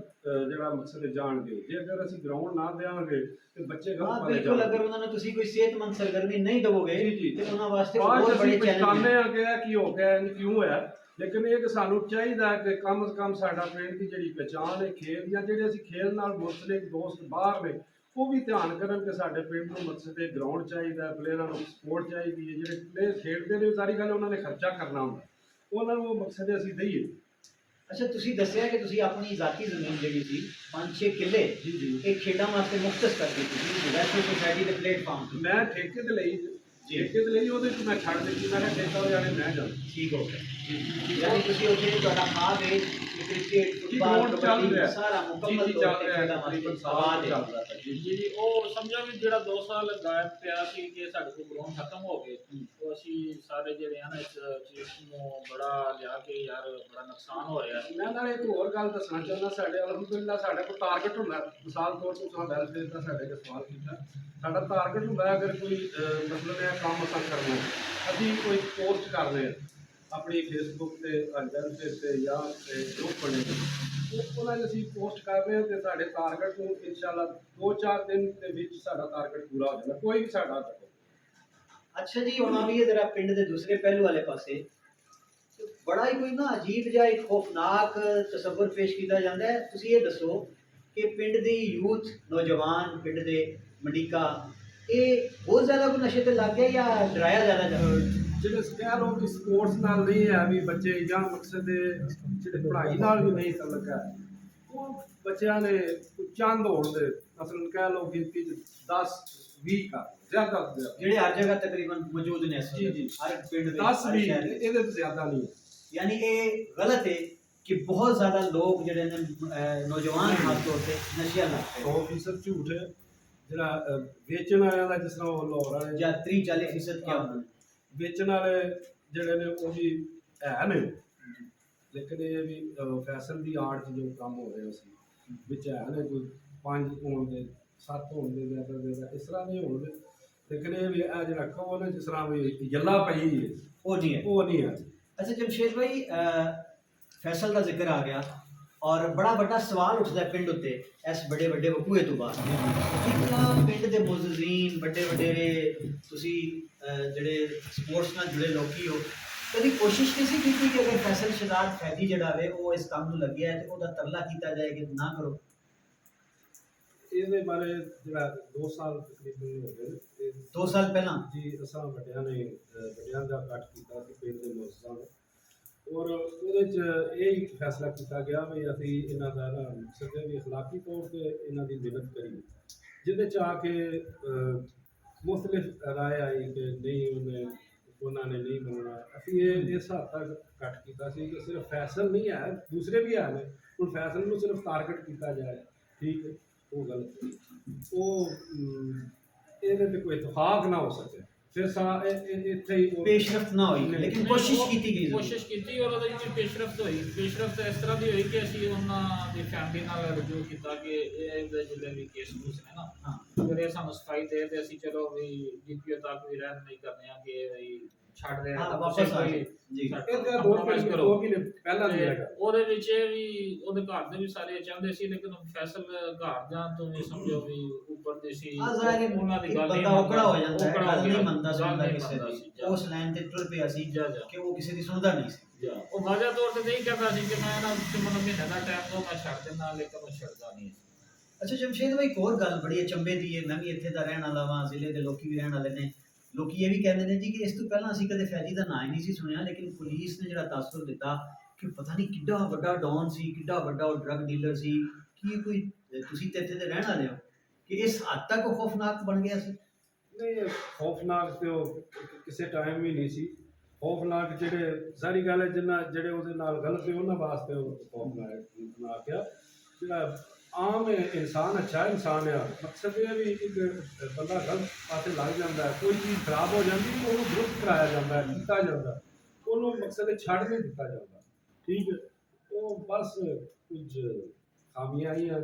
ਜਿਹੜਾ ਮਕਸਦ ਜਾਣਗੇ। ਜੇ ਅਗਰ ਅਸੀਂ ਗਰਾਊਂਡ ਨਾ ਦੇਵਾਂਗੇ ਤੇ ਬੱਚੇ ਗਲਤ ਪਾਸੇ
ਬਿਲਕੁਲ, ਅਗਰ ਉਹਨਾਂ ਨੂੰ ਤੁਸੀਂ ਕੋਈ ਸਿਹਤਮੰਦ ਸਰਗਰਮੀ ਨਹੀਂ ਦਵੋਗੇ ਤੇ ਉਹਨਾਂ ਵਾਸਤੇ ਬਹੁਤ ਬੜੇ
ਚੈਲੰਜ ਆ ਗਿਆ ਕੀ ਹੋ ਗਿਆ ਕਿਉਂ ਹੋਇਆ। ਲੇਕਿਨ ਇਹ ਕਿ ਸਾਨੂੰ ਚਾਹੀਦਾ ਕਿ ਕਮ ਸੇ ਕਮ ਸਾਡਾ ਪਿੰਡ ਦੀ ਜਿਹੜੀ ਪਹਿਚਾਣ ਹੈ ਖੇਡ ਜਾਂ ਜਿਹੜੇ ਅਸੀਂ ਖੇਡ ਨਾਲ ਮੁਤਲਕ ਦੋਸਤ ਬਾਹਰ ਨੇ ਉਹ ਵੀ ਧਿਆਨ ਕਰਨ ਕਿ ਸਾਡੇ ਪਿੰਡ ਨੂੰ ਮਕਸਦ ਇਹ ਗਰਾਊਂਡ ਚਾਹੀਦਾ, ਪਲੇਅਰਾਂ ਨੂੰ ਸਪੋਰਟ ਚਾਹੀਦੀ ਹੈ। ਜਿਹੜੇ ਪਲੇਅਰ ਖੇਡਦੇ ਨੇ ਸਾਰੀ ਗੱਲ ਉਹਨਾਂ ਨੇ ਖਰਚਾ ਕਰਨਾ ਹੁੰਦਾ, ਉਹਨਾਂ ਨੂੰ ਉਹ ਮਕਸਦ ਅਸੀਂ ਦਈਏ।
ਅੱਛਾ ਤੁਸੀਂ ਦੱਸਿਆ ਕਿ ਤੁਸੀਂ ਆਪਣੀ ਜ਼ਾਤੀ ਜ਼ਮੀਨ ਜਿਹੜੀ ਸੀ 5-6 ਕਿੱਲੇ
ਜੀ ਜੀ
ਇਹ ਖੇਡਾਂ ਵਾਸਤੇ ਮੁਖਤਸ ਕਰ ਦਿੱਤੀ ਸੀ ਵੈਸ਼ਨੋ ਸੁਸਾਇਟੀ ਦੇ ਪਲੇਟਫਾਰਮ
ਮੈਂ ਠੇਕੇ ਤੇ ਲਈ ਠੇਕੇ ਤੇ ਲਈ, ਉਹਦੇ 'ਚ ਮੈਂ ਛੱਡ ਦਿੱਤੀ। ਮੈਂ ਕਿਹਾ ਠੇਕਾ ਹੋ ਜਾਣੇ ਮੈਂ ਜਾਣਾ।
ਠੀਕ ਹੋ ਗਿਆ, ਯਾਨੀ ਤੁਸੀਂ ਉੱਥੇ ਤੁਹਾਡਾ ਖਾਦ ਹੈ ਕ੍ਰਿਕਟ, ਫੁੱਟਬਾਲ, ਕਬੱਡੀ ਸਾਰਾ ਮੁਕੰਮਲ ਤੌਰ ਤੇ ਖੇਡਾਂ ਵਾਸਤੇ ਸਵਾਦ ਹੈ।
ਜੀ ਉਹ ਸਮਝਿਆ ਵੀ ਜਿਹੜਾ 2 ਸਾਲ ਗਾਇਬ ਪਿਆ ਸੀ ਕਿ ਸਾਡੇ ਕੋਲ ਗਰਾਊਂਡ ਖਤਮ ਹੋ ਗਏ, ਉਹ ਅਸੀਂ ਸਾਰੇ ਜਿਹੜੇ ਹਨ ਇਸ ਚੀਜ਼ ਨੂੰ ਬੜਾ ਲਿਆ ਕੇ ਯਾਰ ਬੜਾ ਨੁਕਸਾਨ ਹੋ ਰਿਹਾ।
ਮੈਂ ਨਾਲ ਇੱਕ ਹੋਰ ਗੱਲ ਦੱਸਣਾ ਚਾਹੁੰਦਾ, ਸਾਡੇ ਅਲਹਮਦੁਲਿਲਾ ਸਾਡੇ ਕੋਲ ਟਾਰਗੇਟ ਹੁੰਦਾ, ਮਿਸਾਲ ਤੌਰ ਤੇ ਤੁਸੀਂ ਵੈਲਫੇਅਰ ਦਾ ਸਾਡੇ ਕੋਲ ਸਵਾਲ ਕੀਤਾ, ਸਾਡਾ ਟਾਰਗੇਟ ਹੁੰਦਾ ਅਗਰ ਕੋਈ ਮਤਲਬ ਇਹ ਕੰਮ ਅਸਾਂ ਕਰਨਾ, ਅਸੀਂ ਕੋਈ ਪੋਸਟ ਕਰਦੇ ਹਾਂ ਆਪਣੀ ਫੇਸਬੁੱਕ ਤੇ ਵੈਲਫੇਅਰ ਤੇ ਜਾਂ ਗਰੁੱਪ ਬਣੇ ਉਹਨਾਂ ਨੂੰ ਅਸੀਂ ਪੋਸਟ ਕਰ ਰਹੇ ਹਾਂ ਤੇ ਸਾਡੇ ਟਾਰਗੇਟ ਨੂੰ ਇਨਸ਼ਾਅੱਲਾ 2-4 ਦਿਨ ਦੇ ਵਿੱਚ ਸਾਡਾ ਟਾਰਗੇਟ ਪੂਰਾ ਹੋ ਜਾਣਾ, ਕੋਈ ਵੀ ਸਾਡਾ
ਅੱਛਾ ਜੀ, ਹੁਣ ਆਈਏ ਜ਼ਰਾ ਪਿੰਡ ਦੇ ਦੂਸਰੇ ਪਹਿਲੂ ਵਾਲੇ ਪਾਸੇ। ਬੜਾ ਹੀ ਕੋਈ ਨਾ ਅਜੀਬ ਜਿਹਾ ਇੱਕ ਖੌਫਨਾਕ ਤਸੱਵੁਰ ਪੇਸ਼ ਕੀਤਾ ਜਾਂਦਾ ਹੈ। ਤੁਸੀਂ ਇਹ ਦੱਸੋ ਕਿ ਪਿੰਡ ਦੀ ਯੂਥ, ਨੌਜਵਾਨ ਪਿੰਡ ਦੇ ਮੰਡੀਕਾ, ਇਹ ਬਹੁਤ ਜ਼ਿਆਦਾ ਕੋਈ ਨਸ਼ੇ ਤੇ ਲੱਗ ਗਿਆ ਜਾਂ ਡਰਾਇਆ ਜ਼ਿਆਦਾ ਜਾਂਦਾ?
ਜਿਹੜੇ ਕਹਿ ਲਓ ਵੀ ਸਪੋਰਟਸ ਨਾਲ ਨਹੀਂ ਹੈ ਵੀ ਬੱਚੇ ਜਾਂ ਮਕਸਦ ਦੇ ਜਿਹੜੇ ਪੜ੍ਹਾਈ ਨਾਲ ਵੀ ਨਹੀਂ ਲੱਗਾ, ਉਹ ਬੱਚਿਆਂ ਨੇ ਚੰਦ ਹੋਣ ਦੇ ਅਸਲ ਕਹਿ ਲਓ ਗਿਣਤੀ 10-20 ਕਰ ਜ਼ਿਆਦਾ ਤੋਂ ਜ਼ਿਆਦਾ
ਜਿਹੜੇ ਹਰ ਜਗ੍ਹਾ ਤਕਰੀਬਨ ਮੌਜੂਦ ਨੇ ਇਸ
ਜੀ
ਵਕਤ,
ਜੀ
ਹਰ ਪਿੰਡ ਵਿੱਚ,
10-20
ਹਰ ਸ਼ਹਿਰ ਵਿੱਚ।
ਇਹਦੇ ਤੋਂ ਜ਼ਿਆਦਾ ਨਹੀਂ।
यानी ये गलत है कि बहुत ज़्यादा लोग जो नौजवान खास तौर पे नशे लगते हैं
100% ਝੂਠ ਹੈ ਜਿਹੜਾ ਵੇਚਣ ਵਾਲਿਆਂ ਦਾ, ਜਿਸ ਤਰ੍ਹਾਂ ਉਹ ਲਾਹੌਰ ਵਾਲੇ
या 30-40% क्या होना
ਵੇਚਣ ਵਾਲੇ ਜਿਹੜੇ ਨੇ ਉਹ ਵੀ ਹੈ ਨੇ, ਲੇਕਿਨ ਇਹ ਵੀ ਫੈਸ਼ਨ ਦੀ ਆੜ 'ਚ ਜੋ ਕੰਮ ਹੋ ਰਿਹਾ ਸੀ ਵਿੱਚ ਹੈ ਨੇ, ਕੋਈ 5 ਹੋਣ ਦੇ 7 ਹੋਣ ਦੇ ਜ਼ਿਆਦਾ ਦੇ ਇਸ ਤਰ੍ਹਾਂ ਨਹੀਂ ਹੋਣਗੇ, ਲੇਕਿਨ ਇਹ ਵੀ ਇਹ ਜਿਹੜਾ ਕਹੋ ਨਾ ਜਿਸ ਤਰ੍ਹਾਂ ਵੀ ਯੱਲਾ ਪਈ ਹੈ
वो नहीं है।
ਉਹ ਨਹੀਂ ਹੈ।
अच्छा जमशेद भाई, फैसल का जिक्र आ गया और बड़ा बड़ा सवाल उठता है पिंड उत्ते इस बड़े बड़े वकूए तो बाद कितना पिंड के मुअज़्ज़िज़ीन बड़े वडेरे तुसी जेड़े स्पोर्ट्स नाल जुड़े लोकी हो, कभी कोशिश नहीं की कि अगर फैसल शहजाद फैदी जड़ा वे वो इस काम नूं लग्या है तो ओदा तरला कीता जाए कि ना करो?
ਇਹਦੇ ਬਾਰੇ ਜਿਹੜਾ 2 ਸਾਲ ਤਕਰੀਬਨ ਹੋ ਗਏ ਤੇ
2 साल पहला
ਜੀ ਅਸਾਂ ਵੱਡਿਆਂ ਦਾ ਇਕੱਠ ਕੀਤਾ ਸੀ ਪਿੰਡ ਦੇ ਮੁਸਲਿਮਾਂ ਨੇ, ਔਰ ਉਹਦੇ 'ਚ ਇਹ ਹੀ ਫੈਸਲਾ ਕੀਤਾ ਗਿਆ ਵੀ ਅਸੀਂ ਇਹਨਾਂ ਦਾ ਨਾ ਮਕਸਦ ਹੈ ਵੀ ਅਖਲਾਕੀ ਤੌਰ 'ਤੇ ਇਹਨਾਂ ਦੀ ਮਿਹਨਤ ਕਰੀਏ, ਜਿਹਦੇ 'ਚ ਆ ਕੇ ਮੁਖਤਲਿਫ ਰਾਏ ਆਈ ਕਿ ਨਹੀਂ ਉਹਨਾਂ ਨੇ ਨਹੀਂ ਮੰਨਣਾ। ਅਸੀਂ ਇਹ ਇਸ ਹੱਦ ਤੱਕ ਇਕੱਠ ਕੀਤਾ ਸੀ ਕਿ ਸਿਰਫ ਫੈਸਲ ਨਹੀਂ ਹੈ, ਦੂਸਰੇ ਵੀ ਹੈ ਨੇ, ਹੁਣ ਫੈਸਲ ਨੂੰ ਸਿਰਫ ਟਾਰਗੇਟ ਕੀਤਾ ਜਾਏ, ਠੀਕ ਹੈ, ਉਹ ਗਲਤ, ਉਹ ਇਹਦੇ 'ਤੇ ਕੋਈ ਇਤਫਾਕ ਨਾ ਹੋ ਸਕੇ, ਫਿਰ ਇੱਥੇ ਹੀ
पेशरफ ना हुई लेकिन कोशिश की गई
ਕੋਸ਼ਿਸ਼ ਕੀਤੀ ਔਰ ਉਹਦੇ ਵਿੱਚ ਪੇਸ਼ਰਫਤ ਹੋਈ। ਪੇਸ਼ਰਫਤ ਇਸ ਤਰ੍ਹਾਂ ਦੀ ਹੋਈ ਕਿ ਅਸੀਂ ਉਹਨਾਂ ਦੀ ਫੈਮਿਲੀ ਨਾਲ ਰਜੂ ਕੀਤਾ ਕਿ ਇਹਦੇ ਜਿਹੜੇ ਵੀ ਕੇਸ ਕੂਸ ਨੇ ਨਾ,
हाँ
ਅਗਰ ਇਹ ਸਾਨੂੰ ਸਫਾਈ ਦੇ ਤੇ ਅਸੀਂ ਚਲੋ ਵੀ ਡੀਪੀਓ ਤੱਕ ਵੀ ਰਹਿਣ ਨਹੀਂ ਕਰਨੇ ਆ ਕਿ ਵੀ ਛੱਡ ਦੇ
हाँ
ਤਾਂ
वापस
ਤੁਸੀਂ
आ
ਕੋਈ
जाए जी।
ਇਹ ਤਾਂ 2 ਮਹੀਨੇ ਪਹਿਲਾਂ ਦੀ ਹੈਗਾ।
ਉਹਦੇ ਵਿੱਚ ਇਹ ਵੀ ਉਹਦੇ ਘਰ ਦੇ ਵੀ ਸਾਰੇ ਚਾਹੁੰਦੇ ਸੀ, ਲੇਕਿਨ ਫੈਸਲ ਘਰ ਜਾਣ ਤੋਂ ਵੀ ਸਮਝੋ ਵੀ ਉੱਪਰ ਦੇ ਸੀ,
ਆ ਜ਼ਾਹਿਰ
ਉਹਨਾਂ ਦੀ
ਇੱਕ
ਗੱਲ
ਬੰਦਾ ਔਕੜਾ ਹੋ ਜਾਂਦਾ ਹੈ,
ਔਕੜਾ ਹੋ
ਗੱਲ ਨਹੀਂ
ਗਿਆ,
ਮੰਨਦਾ
ਗੱਲ
ਸੁਣਦਾ
ਨਹੀਂ
ਕਿਸੇ
ਮੰਨਦਾ
ਦੀ,
ਸੀ।
ਉਸ ਲਾਈਨ ਤੇ ਟੁਰ ਪਿਆ ਸੀ
ਜਾ
ਕਿ ਉਹ ਕਿਸੇ ਦੀ ਸੁਣਦਾ ਨਹੀਂ ਸੀ।
ਉਹ ਵਾਜਾ ਤੌਰ ਤੇ ਨਹੀਂ ਕਹਿੰਦਾ ਸੀ ਕਿ ਮੈਂ ਨਾ ਮੈਨੂੰ ਮਹੀਨੇ ਦਾ ਟਾਈਮ ਦੋ, ਮੈਂ ਛੱਡ ਦਿੰਦਾ, ਲੇਕਿਨ ਉਹ ਛੱਡਦਾ ਨਹੀਂ।
ਅੱਛਾ ਜਮਸ਼ੇਦ ਭਾਈ, ਇੱਕ ਹੋਰ ਗੱਲ ਬੜੀ ਅਚੰਭੇ ਦੀ ਹੈ, ਮੈਂ ਵੀ ਇੱਥੇ ਦਾ ਰਹਿਣ ਵਾਲਾ ਵਾਂ, ਜ਼ਿਲ੍ਹੇ ਦੇ ਲੋਕੀ ਵੀ ਰਹਿਣ ਵਾਲੇ ਨੇ, ਲੋਕੀ ਇਹ ਵੀ ਕਹਿੰਦੇ ਨੇ ਜੀ ਕਿ ਇਸ ਤੋਂ ਪਹਿਲਾਂ ਅਸੀਂ ਕਦੇ ਫੈਜੀ ਦਾ ਨਾਂ ਹੀ ਨਹੀਂ ਸੀ ਸੁਣਿਆ, ਲੇਕਿਨ ਪੁਲਿਸ ਨੇ ਜਿਹੜਾ ਤਾਸੁਰ ਦਿੱਤਾ ਕਿ ਪਤਾ ਨਹੀਂ ਕਿੱਡਾ ਵੱਡਾ ਡੌਨ ਸੀ, ਕਿੱਡਾ ਵੱਡਾ ਉਹ ਡਰੱਗ ਡੀਲਰ ਸੀ, ਕੀ ਕੋਈ ਤੁਸੀਂ ਤੇ ਇੱਥੇ ਦੇ ਰਹਿਣ ਵਾਲੇ ਹੋ ਕਿ ਇਸ ਹੱਦ ਤੱਕ ਉਹ ਖੌਫਨਾਕ ਬਣ ਗਿਆ ਸੀ?
ਨਹੀਂ, ਖੌਫਨਾਕ ਤੇ ਉਹ ਕਿਸੇ ਟਾਈਮ ਵੀ ਨਹੀਂ ਸੀ। ਖੌਫਨਾਕ ਜਿਹੜੇ ਸਾਰੀ ਗੱਲ ਹੈ ਜਿਹੜੇ ਉਹਦੇ ਨਾਲ ਗਲਤ ਸੀ ਉਹਨਾਂ ਵਾਸਤੇ ਉਹ ਖੌਫਨਾਕ ਆ। ਜਿਹੜਾ ਆਮ ਇਨਸਾਨ ਅੱਛਾ ਇਨਸਾਨ ਆ, ਮਕਸਦ ਇਹ ਵੀ ਇੱਕ ਬੰਦਾ ਗਲਤ ਪਾਸੇ ਲੱਗ ਜਾਂਦਾ ਹੈ, ਕੋਈ ਚੀਜ਼ ਖਰਾਬ ਹੋ ਜਾਂਦੀ ਤਾਂ ਉਹਨੂੰ ਦੁਰਸਤ ਕਰਾਇਆ ਜਾਂਦਾ ਹੈ, ਕੀਤਾ ਜਾਂਦਾ, ਉਹਨੂੰ ਮਕਸਦ ਛੱਡ ਨਹੀਂ ਦਿੱਤਾ ਜਾਂਦਾ, ਠੀਕ ਹੈ। ਉਹ ਬਸ ਕੁਝ ਖਾਮੀਆਂ ਆਈਆਂ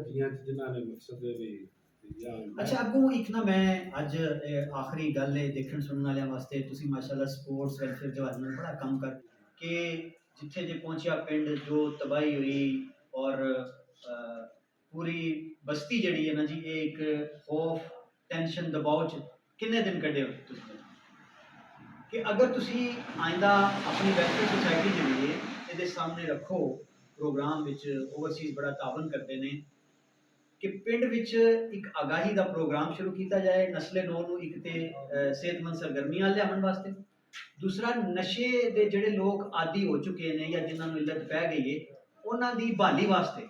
ਜਿਨ੍ਹਾਂ ਨੇ ਮਕਸਦ ਵੀ
ਅੱਛਾ ਅੱਗੋਂ ਇੱਕ ਨਾ ਮੈਂ ਅੱਜ ਆਖਰੀ ਗੱਲ ਹੈ ਦੇਖਣ ਸੁਣਨ ਵਾਲਿਆਂ ਵਾਸਤੇ, ਤੁਸੀਂ ਮਾਸ਼ਾਅੱਲਾ ਸਪੋਰਟਸ ਵੈਲਫੇਅਰ ਦੇ ਹਵਾਲੇ ਨਾਲ ਬੜਾ ਕੰਮ ਕਰ ਕਿ ਜਿੱਥੇ ਜੇ ਪਹੁੰਚਿਆ ਪਿੰਡ ਜੋ ਤਬਾਹੀ ਹੋਈ ਔਰ ਪੂਰੀ ਬਸਤੀ ਜਿਹੜੀ ਹੈ ਨਾ ਜੀ, ਇਹ ਇੱਕ ਖੌਫ ਟੈਨਸ਼ਨ ਦਬਾਅ 'ਚ ਕਿੰਨੇ ਦਿਨ ਕੱਢੇ ਹੋ ਤੁਸੀਂ ਕਿ ਅਗਰ ਤੁਸੀਂ ਆਇੰਦਾ ਆਪਣੀ ਵੈਲਫੇਅਰ ਸੁਸਾਇਟੀ ਜਿਹੜੀ ਹੈ ਇਹਦੇ ਸਾਹਮਣੇ ਰੱਖੋ ਪ੍ਰੋਗਰਾਮ ਵਿੱਚ, ਓਵਰਸੀਜ਼ ਬੜਾ ਤਾਵਨ ਕਰਦੇ ਨੇ ਕਿ ਪਿੰਡ ਵਿੱਚ ਇੱਕ ਆਗਾਹੀ ਦਾ ਪ੍ਰੋਗਰਾਮ ਸ਼ੁਰੂ ਕੀਤਾ ਜਾਏ ਨਸਲੇ ਨੌ ਨੂੰ, ਇੱਕ ਤੇ ਸਿਹਤਮੰਦ ਸਰਗਰਮੀਆਂ ਲਿਆਉਣ ਵਾਸਤੇ, ਦੂਸਰਾ ਨਸ਼ੇ ਦੇ ਜਿਹੜੇ ਲੋਕ ਆਦੀ ਹੋ ਚੁੱਕੇ ਨੇ ਜਾਂ ਜਿਨ੍ਹਾਂ ਨੂੰ ਇਲਤ ਪੈ ਗਈ ਹੈ ਉਹਨਾਂ ਦੀ ਬਹਾਲੀ ਵਾਸਤੇ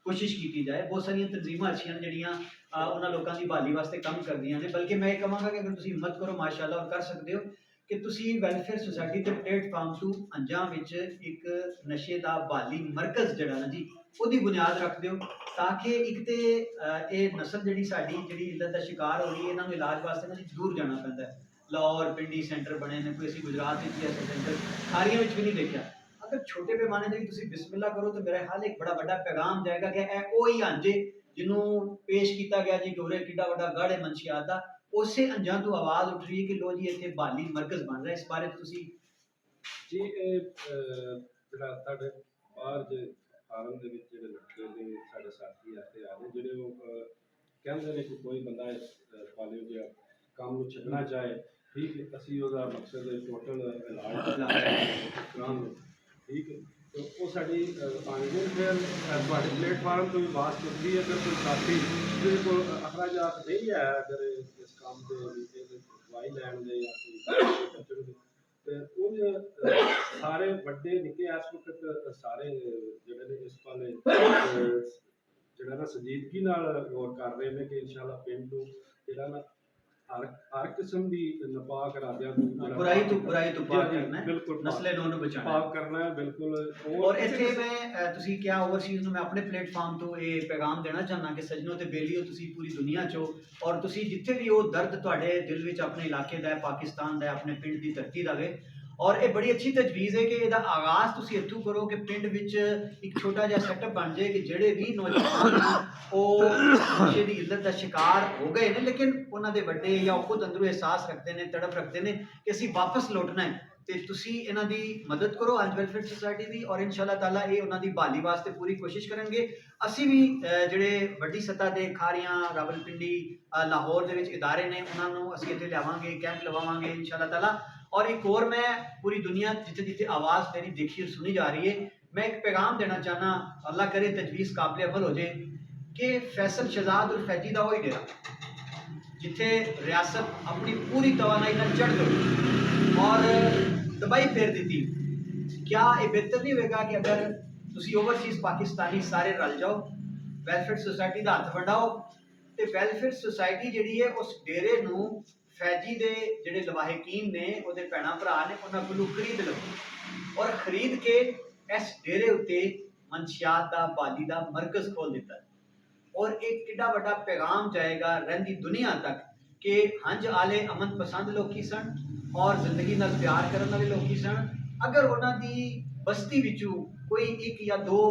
ਕੋਸ਼ਿਸ਼ ਕੀਤੀ ਜਾਏ। ਬਹੁਤ ਸਾਰੀਆਂ ਤਨਜ਼ੀਮਾਂ ਅੱਛੀਆਂ ਨੇ ਜਿਹੜੀਆਂ ਉਹਨਾਂ ਲੋਕਾਂ ਦੀ ਬਹਾਲੀ ਵਾਸਤੇ ਕੰਮ ਕਰਦੀਆਂ ਨੇ, ਬਲਕਿ ਮੈਂ ਇਹ ਕਹਾਂਗਾ ਕਿ ਅਗਰ ਤੁਸੀਂ ਹਿੰਮਤ ਕਰੋ ਮਾਸ਼ਾਅੱਲਾ ਔਰ ਕਰ ਸਕਦੇ ਹੋ ਕਿ ਤੁਸੀਂ ਵੈਲਫੇਅਰ ਸੁਸਾਇਟੀ ਦੇ ਪਲੇਟਫਾਰਮ ਤੋਂ ਅੰਜਾਮ ਵਿੱਚ ਇੱਕ ਨਸ਼ੇ ਦਾ ਬਹਾਲੀ ਮਰਕਜ਼ ਜਿਹੜਾ ਨਾ ਜੀ ਉਹਦੀ ਬੁਨਿਆਦ ਰੱਖ ਦਿਓ, ਤਾਂ ਕਿ ਇੱਕ ਤੇ ਇਹ ਨਸਲ ਜਿਹੜੀ ਸਾਡੀ ਜਿਹੜੀ ਇਲਤ ਦਾ ਸ਼ਿਕਾਰ ਹੋ ਰਹੀ ਹੈ ਇਹਨਾਂ ਨੂੰ ਇਲਾਜ ਵਾਸਤੇ ਨਾ ਜੀ ਦੂਰ ਜਾਣਾ ਪੈਂਦਾ ਹੈ। ਲਾਹੌਰ ਪਿੰਡੀ ਸੈਂਟਰ ਬਣੇ ਨੇ, ਕੋਈ ਅਸੀਂ ਗੁਜਰਾਤ ਵਿੱਚ ਵੀ ਐਸੇ ਸੈਂਟਰ ਸਾਰੀਆਂ ਵਿੱਚ ਵੀ ਨਹੀਂ ਦੇਖਿਆ। ਅਗਰ ਛੋਟੇ ਪੈਮਾਨੇ ਦੇ ਵੀ ਤੁਸੀਂ ਬਿਸਮਿਲ੍ਲਾ ਕਰੋ ਤਾਂ ਮੇਰਾ ਖਿਆਲ ਇੱਕ ਬੜਾ ਵੱਡਾ ਪੈਗਾਮ ਜਾਏਗਾ ਕਿ ਇਹ ਉਹ ਹੀ ਅੰਜੇ ਜਿਹਨੂੰ ਪੇਸ਼ ਕੀਤਾ ਗਿਆ ਜੀ ਕਿ ਉਰੇ ਕਿੱਡਾ ਵੱਡਾ ਗੜ੍ਹ ਹੈ ਮਨਸ਼ੀਆਤ ਦਾ, ਉਸੇ ਅੰਜਾਂ ਤੋਂ ਆਵਾਜ਼ ਉੱਠ ਰਹੀ ਹੈ ਕਿ ਲੋ ਜੀ ਇੱਥੇ ਬਹਾਲੀ ਮਰਕਜ਼ ਬਣ ਰਿਹਾ। ਇਸ ਬਾਰੇ ਤੁਸੀਂ
ਜੀ ਇਹ ਜਿਹੜਾ ਤੁਹਾਡੇ ਬਾਹਰ ਜੇ ਫਾਰਮ ਦੇ ਵਿੱਚ ਜਿਹੜੇ ਲੜਕੇ ਨੇ ਸਾਡੇ ਸਾਥੀ ਇੱਥੇ ਆ ਰਹੇ ਜਿਹੜੇ ਉਹ ਕਹਿੰਦੇ ਨੇ ਕਿ ਕੋਈ ਬੰਦਾ ਇਸ ਕਾਲਜ ਜਾਂ ਕੰਮ ਨੂੰ ਛੱਡਣਾ ਚਾਹੇ, ਠੀਕ ਹੈ, ਅਸੀਂ ਉਹਦਾ ਮਕਸਦ ਟੋਟਲ ਇਲਾਜ ਕਰਾਉਣ, ਠੀਕ ਹੈ। ਤੇ ਉਹ ਸਾਡੀ ਆਨਲਾਈਨ ਫਿਰ ਤੁਹਾਡੇ ਪਲੇਟਫਾਰਮ ਤੋਂ ਵੀ ਬਾਤ ਕੀਤੀ ਹੈ। ਅਗਰ ਕੋਈ ਸਾਥੀ ਜਿਹਦੇ ਕੋਲ ਅਖਰਾਜਾਤ ਨਹੀਂ ਹੈ ਅਗਰ ਇਸ ਕੰਮ ਦੇ ਵਿੱਚ ਦਵਾਈ ਲੈਣ ਦੇ ਜਾਂ ਕੋਈ ਖਰਚਣ ਦੇ, ਤੇ ਉਹ ਸਾਰੇ ਵੱਡੇ ਨਿੱਕੇ ਇਸ ਵਕਤ ਸਾਰੇ ਜਿਹੜੇ ਨੇ ਇਸ ਪਾਲੇ ਜਿਹੜਾ ਨਾ ਸੰਜੀਦਗੀ ਨਾਲ ਗੌਰ ਕਰ ਰਹੇ ਨੇ ਕਿ ਇਨਸ਼ਾਅੱਲਾ ਪਿੰਡ ਨੂੰ ਜਿਹੜਾ ਨਾ हर किस्म की नापाक इरादियां
बुराई तो पाक करना है,
बिल्कुल
नस्ले नौ ਨੂੰ ਬਚਾਉਣਾ
ਪਾਕ ਕਰਨਾ ਹੈ ਬਿਲਕੁਲ।
ਔਰ ਇੱਥੇ ਮੈਂ ਤੁਸੀਂ ਕਿਹਾ ਓਵਰਸੀਜ਼ ਨੂੰ ਮੈਂ ਆਪਣੇ ਪਲੇਟਫਾਰਮ ਤੋਂ ਇਹ ਪੈਗਾਮ ਦੇਣਾ ਚਾਹੁੰਦਾ ਕਿ ਸੱਜਣੋ ਤੇ ਬੇਲੀਓ ਤੁਸੀਂ ਪੂਰੀ ਦੁਨੀਆ 'ਚੋਂ ਔਰ ਤੁਸੀਂ ਜਿੱਥੇ ਵੀ ਉਹ ਦਰਦ ਤੁਹਾਡੇ ਦਿਲ ਵਿੱਚ ਆਪਣੇ ਇਲਾਕੇ ਦਾ ਹੈ, ਪਾਕਿਸਤਾਨ ਦਾ ਹੈ, ਆਪਣੇ ਪਿੰਡ ਦੀ ਧਰਤੀ ਦਾ ਵੇ। ਔਰ ਇਹ ਬੜੀ ਅੱਛੀ ਤਜਵੀਜ਼ ਹੈ ਕਿ ਇਹਦਾ ਆਗਾਜ਼ ਤੁਸੀਂ ਇੱਥੋਂ ਕਰੋ ਕਿ ਪਿੰਡ ਵਿੱਚ ਇੱਕ ਛੋਟਾ ਜਿਹਾ ਸੈਟਅਪ ਬਣ ਜਾਏ ਕਿ ਜਿਹੜੇ ਵੀ ਨੌਜਵਾਨ ਉਹ ਨਸ਼ੇ ਦੀ ਇੱਲਤ ਦਾ ਸ਼ਿਕਾਰ ਹੋ ਗਏ ਨੇ ਲੇਕਿਨ ਉਹਨਾਂ ਦੇ ਵੱਡੇ ਜਾਂ ਉਹ ਖੁਦ ਅੰਦਰੋਂ ਅਹਿਸਾਸ ਰੱਖਦੇ ਨੇ, ਤੜਪ ਰੱਖਦੇ ਨੇ ਕਿ ਅਸੀਂ ਵਾਪਸ ਲੌਟਣਾ ਹੈ, ਤੇ ਤੁਸੀਂ ਇਹਨਾਂ ਦੀ ਮਦਦ ਕਰੋ ਅੱਜ ਵੈਲਫੇਅਰ ਸੁਸਾਇਟੀ ਦੀ, ਔਰ ਇਨਸ਼ਾਅੱਲਾ ਤਾਲਾ ਇਹ ਉਹਨਾਂ ਦੀ ਬਹਾਲੀ ਵਾਸਤੇ ਪੂਰੀ ਕੋਸ਼ਿਸ਼ ਕਰਨਗੇ। ਅਸੀਂ ਵੀ ਜਿਹੜੇ ਵੱਡੀ ਸਤ੍ਹਾ ਦੇ ਖਾਰੀਆਂ, ਰਾਵਲਪਿੰਡੀ, ਲਾਹੌਰ ਦੇ ਵਿੱਚ ਇਦਾਰੇ ਨੇ ਉਹਨਾਂ ਨੂੰ ਅਸੀਂ ਇੱਥੇ ਲਿਆਵਾਂਗੇ, ਕੈਂਪ ਲਵਾਵਾਂਗੇ ਇਨਸ਼ਾਅੱਲਾ ਤਾਲਾ। और एक और मैं पूरी दुनिया जितने जितने आवाज़ मेरी देखी और सुनी जा रही है, मैं एक पैगाम देना चाहना, अल्लाह करे तजवीज़ काबिल अमल हो जाए कि फैसल शहजाद और फैजी का वही डेरा जिथे रियासत अपनी पूरी तवानाई नाल चढ़ गई और तबाही फेर दी। क्या ये बेहतर नहीं होगा कि अगर तुसी ओवरसीज़ पाकिस्तानी सारे रल जाओ, वैलफेयर सोसाइटी का हथ वंडाओ, तो वैलफेयर सोसाइटी जी है उस डेरे नूं फैजी दे ਜਿਹੜੇ ਲਵਾਹਿਕੀਨ ਨੇ ਉਹਦੇ ਭੈਣਾਂ ਭਰਾ ਨੇ ਉਹਨਾਂ ਕੋਲੋਂ ਖਰੀਦ ਲਓ ਔਰ ਖਰੀਦ ਕੇ ਇਸ ਡੇਰੇ ਉੱਤੇ ਮਨਸ਼ਿਆਤ ਦਾ ਬਾਲੀ ਦਾ ਮਰਕਜ਼ ਖੋਲ ਦਿੱਤਾ ਔਰ ਇੱਕ ਕਿੱਡਾ ਵੱਡਾ ਪੈਗਾਮ ਜਾਏਗਾ ਰਹਿੰਦੀ ਦੁਨੀਆ ਤੱਕ ਕਿ ਹੰਝ ਆਲੇ ਅਮਨ ਪਸੰਦ ਲੋਕੀ ਸਨ ਔਰ ਜ਼ਿੰਦਗੀ ਨਾਲ ਪਿਆਰ ਕਰਨ ਵਾਲੇ ਲੋਕੀ ਸਨ। ਅਗਰ ਉਹਨਾਂ ਦੀ ਬਸਤੀ ਵਿੱਚੋਂ ਕੋਈ ਇੱਕ ਜਾਂ ਦੋ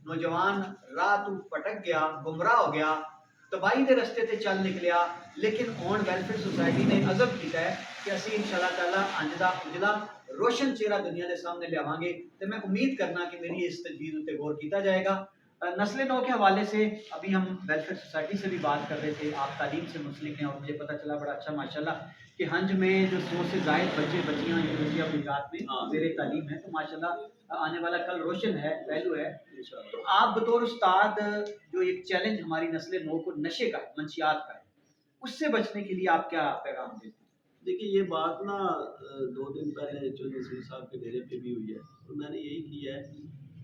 ਨੌਜਵਾਨ ਰਾਹ ਤੋਂ ਭਟਕ ਗਿਆ, ਗੁੰਮਰਾਹ ਹੋ ਗਿਆ, तबाही के रस्ते से चल निकलिया, लेकिन ऑन वैलफेयर सोसाइटी ने अज़म किया है कि असी इंशाअल्लाह ताला अंज दा उजला रोशन चेहरा दुनिया के सामने लियावांगे। तो मैं उम्मीद करना कि मेरी इस तजवीज़ उत्ते गौर किया जाएगा। नस्ल नौ के हवाले से अभी हम वेलफेयर सोसाइटी से भी बात कर रहे थे, आप तालीम से मुस्लिक हैं और मुझे पता चला बड़ा अच्छा माशाल्लाह कि हंज में जो 100 से ज़ायद बच्चे बच्चियाँ यूनिवर्सिटी ऑफ गुजरात में ज़ेरे तालीम है, तो माशाल्लाह आने वाला कल रोशन है, पहलू है। तो आप बतौर उस्ताद जो एक चैलेंज हमारी नस्ल नौ को नशे का, मंशियात का है, उससे बचने के लिए आप क्या पैगाम देते हैं?
देखिए ये बात ना 2 दिन पहले जो नसीर साहब के डेरे पे भी हुई है, तो मैंने यही किया है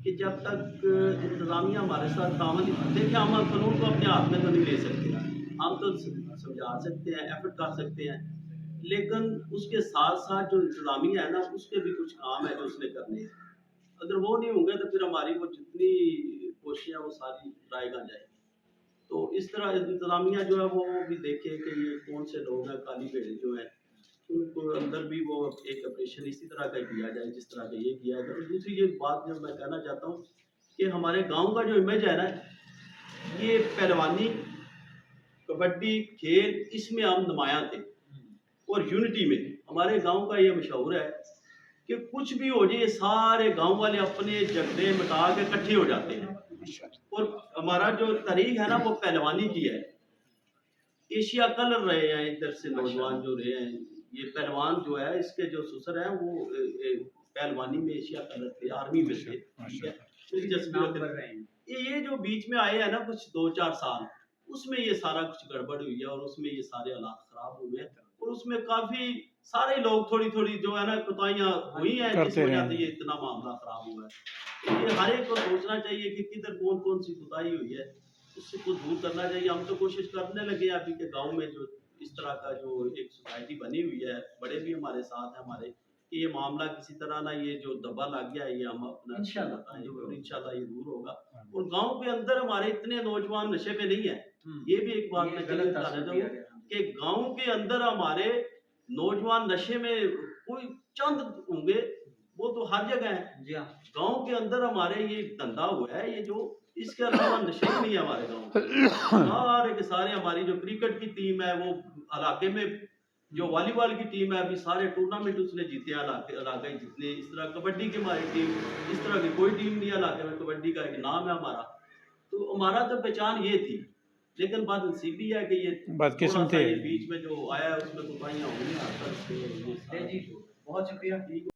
कि जब तक इंतज़ामिया हमारे साथ तावन नहीं करते कि हम कानून को अपने हाथ में तो नहीं ले सकते, हम तो समझा सकते हैं, एफर्ट कर सकते हैं, लेकिन उसके साथ साथ जो इंतज़ामिया है ना उसके भी कुछ काम है जो उसने करने हैं। अगर वो नहीं होंगे तो फिर हमारी वो जितनी कोशिशें हैं वो सारी रायगा जाएगी। तो इस तरह इंतज़ामिया जो है वो भी देखे कि ये कौन से लोग हैं, काली भेड़े जो हैं उनको अंदर भी वो एक ऑपरेशन इसी तरह का किया जाए जिस तरह का ये किया जाए। और दूसरी ये बात जो मैं कहना चाहता हूँ कि हमारे गांव का जो इमेज है ना, ये पहलवानी, कबड्डी, खेल, इसमें हम नुमायाँ थे और यूनिटी में हमारे गांव का ये मशहूर है कि कुछ भी हो जाए सारे गांव वाले अपने झगड़े मिटा के इकट्ठे हो जाते हैं। और हमारा जो तारीख है ना वो पहलवानी की है। एशिया कलर रहे हैं इधर से नौजवान जो रहे हैं, ये पहलवान जो है इसके जो ससुर हैं वो पहलवानी में एशिया कलर थे, आर्मी में थे, ठीक है। ये जो बीच में आए हैं ना कुछ 2-4 साल, उसमें ये सारा कुछ गड़बड़ हुई है और उसमें ये सारे हालात खराब हुए हैं और उसमें काफी सारे लोग थोड़ी थोड़ी जो है ना कुताहियां हुई हैं जिस वजह से ये इतना मामला खराब हुआ है। तो ये हर एक को सोचना चाहिए कि किधर कौन कौन सी कुताही हुई है, उससे को दूर करना चाहिए। हम तो कोशिश करने लगे हैं अभी के गाँव में जो इस तरह का जो एक सोसाइटी बनी हुई है, बड़े भी हमारे साथ हैं हमारे, कि ये मामला किसी तरह ना ये जो दबा लग गया है ये हम अपना इंशाल्लाह ये दूर होगा। और गांव के अंदर हमारे इतने नौजवान नशे पे नहीं है, ये भी एक बात मैं कहना चाहता हूँ कि गांव के अंदर हमारे नौजवान नशे में कोई चंद होंगे, वो तो हर जगह है। गांव के अंदर हमारे ये धंधा हुआ है, ये जो इसके अलावा नशे ही नहीं है हमारे गाँव। सारे के सारे हमारी जो क्रिकेट की टीम है वो इलाके में जो वॉलीबॉल की टीम है, अभी सारे टूर्नामेंट उसने जीते हैं इलाके जितने। इस तरह कबड्डी की हमारी टीम, इस तरह की कोई टीम नहीं है इलाके में, कबड्डी का एक नाम है हमारा। तो हमारा तो पहचान ये थी, लेकिन बदनसीबी है कि ये
बदकिस्मती
थोड़ा सा
है।
ये बीच में जो आया है उसमें कोताहियां हो गई।
जी बहुत शुक्रिया।